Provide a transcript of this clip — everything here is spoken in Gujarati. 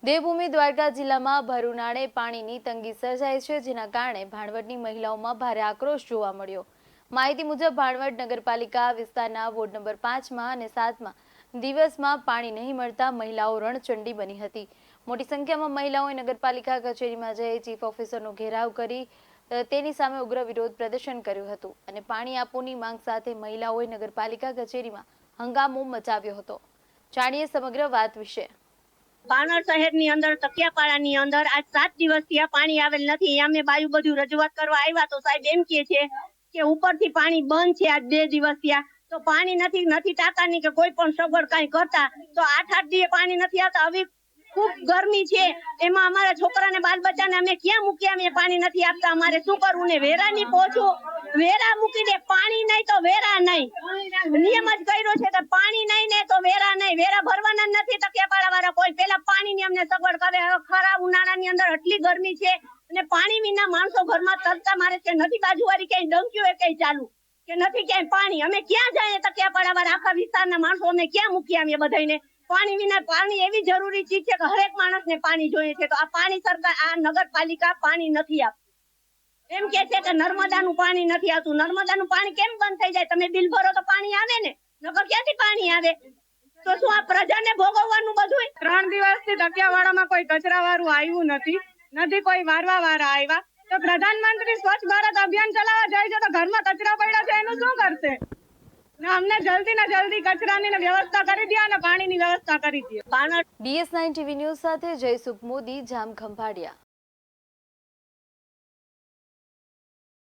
દેવભૂમિ દ્વારકા જિલ્લામાં ભર ઉનાળે પાણીની તંગી સર્જાઈ છે, જેના કારણે ભાણવડની મહિલાઓમાં ભારે આક્રોશ જોવા મળ્યો। માહિતી મુજબ ભાણવડ નગરપાલિકા વિસ્તારના વોર્ડ નંબર 5માં અને 7માં દિવસમાં પાણી નહીં મળતા મહિલાઓ રણચંડી બની હતી। મોટી સંખ્યામાં મહિલાઓએ નગરપાલિકા કચેરીમાં જઈ ચીફ ઓફિસરનો ઘેરાવ કરી તેની સામે ઉગ્ર વિરોધ પ્રદર્શન કર્યું હતું અને પાણી આપોની માંગ સાથે મહિલાઓએ નગરપાલિકા કચેરીમાં હંગામો મચાવ્યો હતો। જાણીએ સમગ્ર વાત વિશે। ભાણવડ શહેરની અંદર તકિયાપાડાની અંદર આજ 7 દિવસથી આ પાણી આવેલ નથી। અમે બાજુ બધું રજૂઆત કરવા આવ્યા તો સાહેબ એમ કહે છે કે ઉપરથી પાણી બંધ છે। આજ 2 દિવસથી તો પાણી નથી ટાંકાની કે કોઈ પણ સગવડ કાંઈ કરતા તો 8 દિવસ પાણી નથી આવતા। હવે ખૂબ ગરમી છે, એમાં અમારા છોકરાને બાલ બચ્ચાને અમે ક્યાં મૂક્યા? અમે પાણી નથી આપતા, અમારે શું કરવું? ને વેરાની પહોંચવું, વેરા મૂકી દે, પાણી નહીં તો વેરા નહીં। નિયમ જ કર્યો છે કે પાણી નહીં ને તો વેરા નહીં, વેરા ભરવાના નથી તકિયાપાડા વાળા કોઈ। પેલા પાણીની અમને સગવડ કરે। ખરા ઉનાળાની અંદર આટલી ગરમી છે અને પાણી વિના માણસો ઘરમાં તરતા મારે છે। નથી બાજુવાળી ક્યાંય ડંક્યું હોય ક્યાંય ચાલુ કે નથી ક્યાંય પાણી। અમે ક્યાં જાય તકિયાપાડા વાળા આખા વિસ્તારના માણસો અમે ક્યાં મૂક્યા? અમે બધાને પાણી વિના, પાણી એવી જરૂરી ચીજ છે કે હરેક માણસને પાણી જોઈએ છે, તો આ પાણી સરકાર, આ નગરપાલિકા પાણી નથી આપતી। એમ કે છે કે નર્મદાનું પાણી નથી આવતું। નર્મદાનું પાણી કેમ બંધ થઈ જાય? તમે બિલ ભરો તો પાણી આવે ને, નકર ક્યાંથી પાણી આવે? તો શું આ પ્રજાને ભોગવવાનું બધું? 3 દિવસથી તકિયાવાડામાં કોઈ કચરાવાળું આવ્યું નથી કોઈ વારવા વાળા આવ્યા। તો પ્રધાનમંત્રી સ્વચ્છ ભારત અભિયાન ચલાવવા જાય છે તો ઘરમાં કચરા પડ્યા છે એનું શું કરશે? અમને જલ્દી ને જલ્દી કચરાની વ્યવસ્થા કરી દે અને પાણીની વ્યવસ્થા કરી દે। DS9 TV ન્યૂઝ સાથે જયસુખ મોદી, જામ ખંભાળિયા।